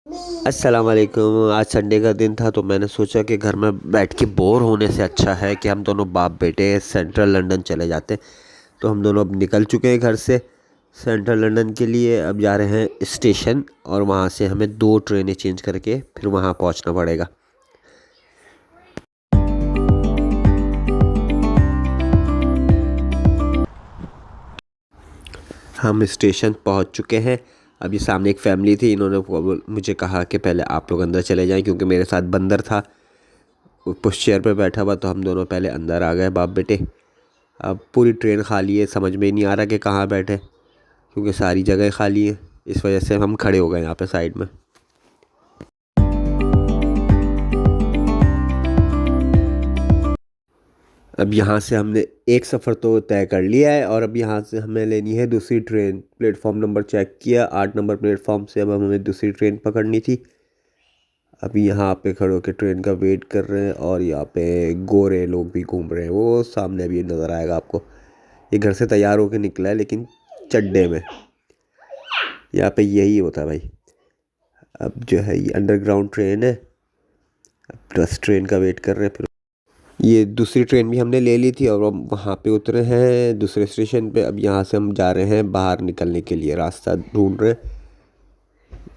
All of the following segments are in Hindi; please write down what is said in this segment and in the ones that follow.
अस्सलाम वालेकुम। आज संडे का दिन था तो मैंने सोचा कि घर में बैठ के बोर होने से अच्छा है कि हम दोनों बाप बेटे सेंट्रल लंदन चले जाते। तो हम दोनों अब निकल चुके हैं घर से सेंट्रल लंदन के लिए। अब जा रहे हैं स्टेशन और वहाँ से हमें 2 ट्रेनें चेंज करके फिर वहाँ पहुँचना पड़ेगा। हम स्टेशन पहुँच चुके हैं। अभी सामने एक फैमिली थी, इन्होंने मुझे कहा कि पहले आप लोग अंदर चले जाएं क्योंकि मेरे साथ बंदर था, वो पुश चेयर पे बैठा हुआ। तो हम दोनों पहले अंदर आ गए बाप बेटे। अब पूरी ट्रेन खाली है, समझ में ही नहीं आ रहा कि कहाँ बैठे क्योंकि सारी जगह खाली है। इस वजह से हम खड़े हो गए यहाँ पे साइड में। अब यहाँ से हमने एक सफ़र तो तय कर लिया है और अब यहाँ से हमें लेनी है दूसरी ट्रेन। प्लेटफॉर्म नंबर चेक किया, 8 नंबर प्लेटफॉर्म से अब हमें दूसरी ट्रेन पकड़नी थी। अभी यहाँ पे खड़े होकर ट्रेन का वेट कर रहे हैं और यहाँ पे गोरे लोग भी घूम रहे हैं, वो सामने अभी नज़र आएगा आपको। ये घर से तैयार होकर निकला है लेकिन चड्डे में। यहाँ पे यही होता है भाई। अब जो है ये अंडरग्राउंड ट्रेन है, अब बस ट्रेन का वेट कर रहे हैं। फिर ये दूसरी ट्रेन भी हमने ले ली थी और हम वहाँ पे उतरे हैं दूसरे स्टेशन पे। अब यहाँ से हम जा रहे हैं बाहर निकलने के लिए, रास्ता ढूंढ रहे हैं।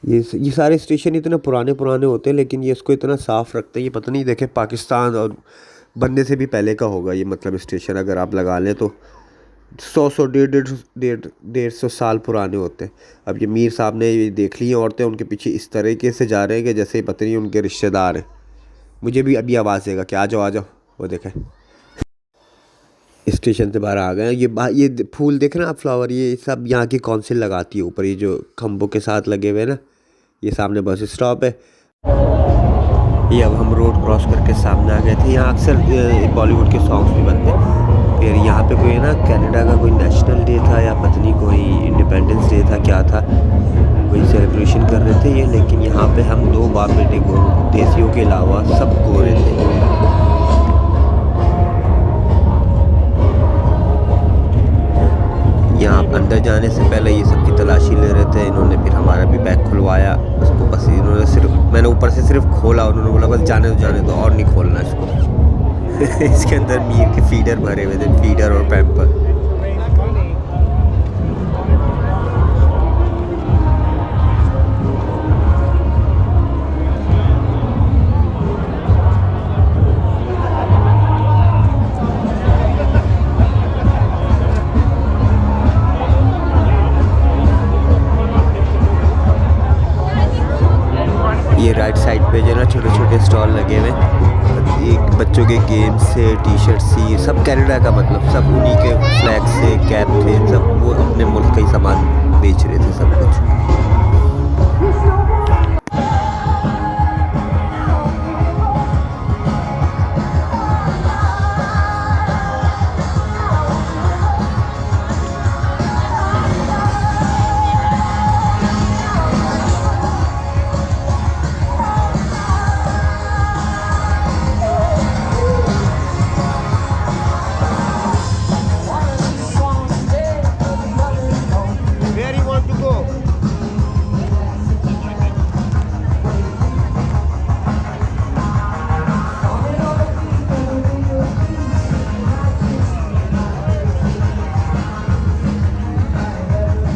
ये सारे स्टेशन इतने पुराने पुराने होते हैं लेकिन ये इसको इतना साफ़ रखते हैं, ये पता नहीं। देखे पाकिस्तान और बनने से भी पहले का होगा ये, मतलब स्टेशन अगर आप लगा लें तो 100 डेढ़ सौ साल पुराने होते हैं। अब ये मीर साहब ने ये देख ली औरतें, उनके पीछे इस तरीके से जा रहे हैं कि जैसे पता नहीं उनके रिश्तेदार हैं। मुझे भी अभी आवाज़ देगा कि आ जाओ आ जाओ। वो देखें स्टेशन से बाहर आ गए हैं। ये फूल देख रहे हैं आप, फ्लावर, ये सब यहाँ की काउंसिल लगाती है ऊपर, ये जो खम्भों के साथ लगे हुए हैं ना। ये सामने बस स्टॉप है। ये अब हम रोड क्रॉस करके सामने आ गए थे। यहाँ अक्सर बॉलीवुड के सॉन्ग्स भी बनते हैं। फिर यहाँ पे कोई ना कनाडा का कोई नेशनल डे था या पता नहीं कोई इंडिपेंडेंस डे था, क्या था, कोई सेलिब्रेशन कर रहे थे ये। लेकिन यहाँ पे हम 2 बाप बेटे देसियों के अलावा सब गोरे थे। यहाँ अंदर जाने से पहले ये सब की तलाशी ले रहे थे इन्होंने। फिर हमारा भी बैग खुलवाया उसको, बस इन्होंने सिर्फ, मैंने ऊपर से सिर्फ खोला, उन्होंने बोला बस जाने दो और नहीं खोलना इसको। इसके अंदर मीर के फीडर भरे हुए थे, फीडर और पैम्पर। ये राइट साइड पे जो है ना छोटे छोटे स्टॉल लगे हुए हैं, एक बच्चों के गेम्स से टी शर्ट सी, सब कनाडा का, मतलब सब उन्हीं के फ्लैग से कैप थे, सब वो अपने मुल्क का ही सामान बेच रहे थे सब कुछ। Where you want to go?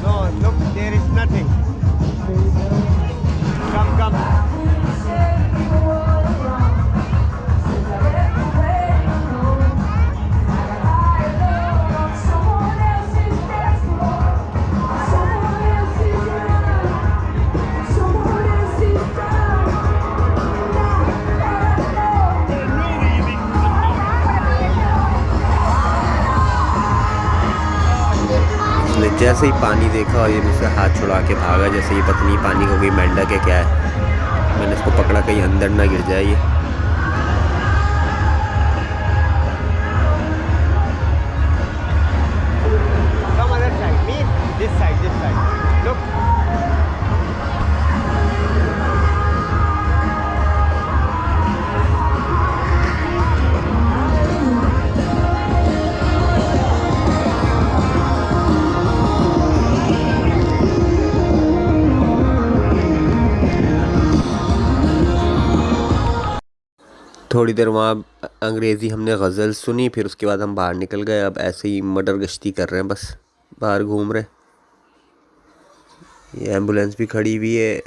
No, look, there is nothing. Come. उसने जैसे ही पानी देखा और ये मुझसे हाथ छुड़ा के भागा, जैसे ये पत्नी पानी का कोई मेंढक है क्या है। मैंने इसको पकड़ा कहीं अंदर ना गिर जाए ये। Come other side. Me? This side. Look. थोड़ी देर वहाँ अंग्रेज़ी हमने गज़ल सुनी, फिर उसके बाद हम बाहर निकल गए। अब ऐसे ही मटर गश्ती कर रहे हैं, बस बाहर घूम रहे। ये एम्बुलेंस भी खड़ी हुई है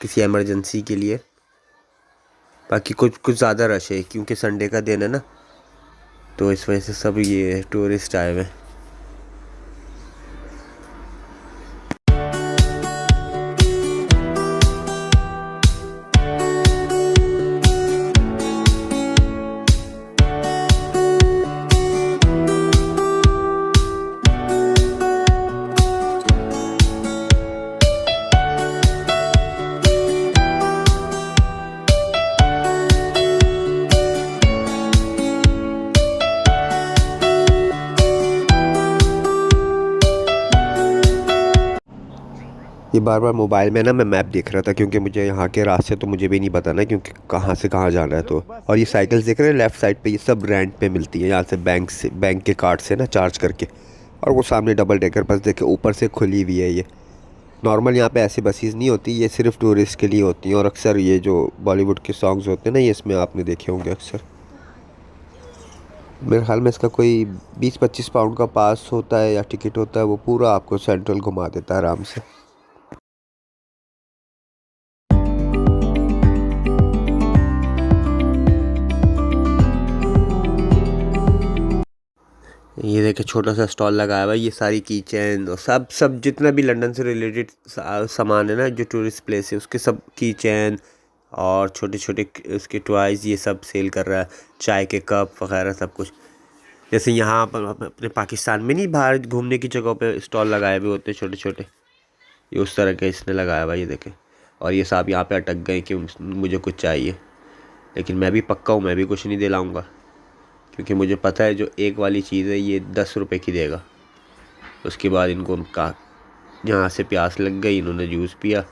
किसी इमरजेंसी के लिए। बाकी कुछ ज़्यादा रश है क्योंकि संडे का दिन है ना, तो इस वजह से सब ये टूरिस्ट आए हुए हैं। ये बार बार मोबाइल में ना मैं मैप देख रहा था क्योंकि मुझे यहाँ के रास्ते तो मुझे भी नहीं पता ना, क्योंकि कहाँ से कहाँ जाना है। तो और ये साइकिल्स देख रहे हैं लेफ़्ट साइड पे, ये सब रेंट पे मिलती है यहाँ से बैंक के कार्ड से ना चार्ज करके। और वो सामने डबल डेकर बस देखे ऊपर से खुली हुई है। ये नॉर्मल यहाँ पे ऐसी बसेस नहीं होती, ये सिर्फ टूरिस्ट के लिए होती हैं। और अक्सर ये जो बॉलीवुड के सॉन्ग्स होते हैं ना, ये इसमें आपने देखे होंगे अक्सर। मेरे ख्याल में इसका कोई 20-25 पाउंड का पास होता है या टिकट होता है, वो पूरा आपको सेंट्रल घुमा देता है आराम से। ये देखिए छोटा सा स्टॉल लगाया हुआ है, ये सारी की चैन और सब जितना भी लंदन से रिलेटेड सामान है ना, जो टूरिस्ट प्लेस है उसके सब की चैन और छोटे छोटे उसके टॉयज़ ये सब सेल कर रहा है। चाय के कप वगैरह सब कुछ। जैसे यहाँ पर अपने पाकिस्तान में नहीं बाहर घूमने की जगहों पे स्टॉल लगाए हुए होते हैं छोटे छोटे, ये उस तरह के इसने लगाया हुआ, ये देखें। और ये साहब यहाँ पे अटक गए कि मुझे कुछ चाहिए, लेकिन मैं भी पक्का हूँ, मैं भी कुछ नहीं दिलाऊँगा क्योंकि मुझे पता है जो एक वाली चीज़ है ये 10 रुपए की देगा। उसके बाद इनको उनका यहाँ से प्यास लग गई, इन्होंने जूस पिया।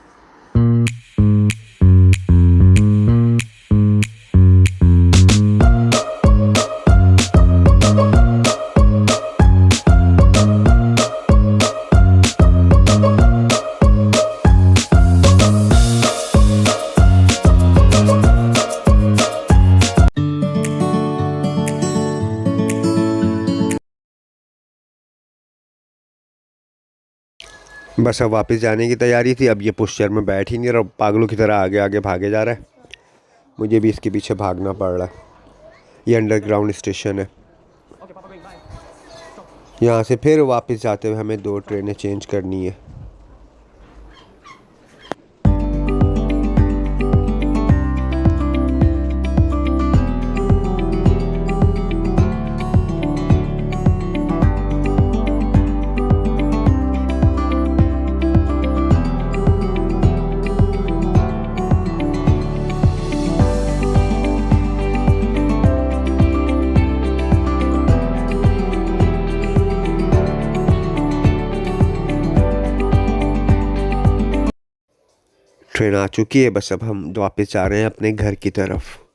बस अब वापस जाने की तैयारी थी। अब ये पुश चेयर में बैठ ही नहीं रहा, पागलों की तरह आगे आगे भागे जा रहा है। मुझे भी इसके पीछे भागना पड़ रहा है। ये अंडरग्राउंड स्टेशन है। यहाँ से फिर वापस जाते हुए हमें 2 ट्रेनें चेंज करनी है। ट्रेन आ चुकी है, बस अब हम वापस जा रहे हैं अपने घर की तरफ।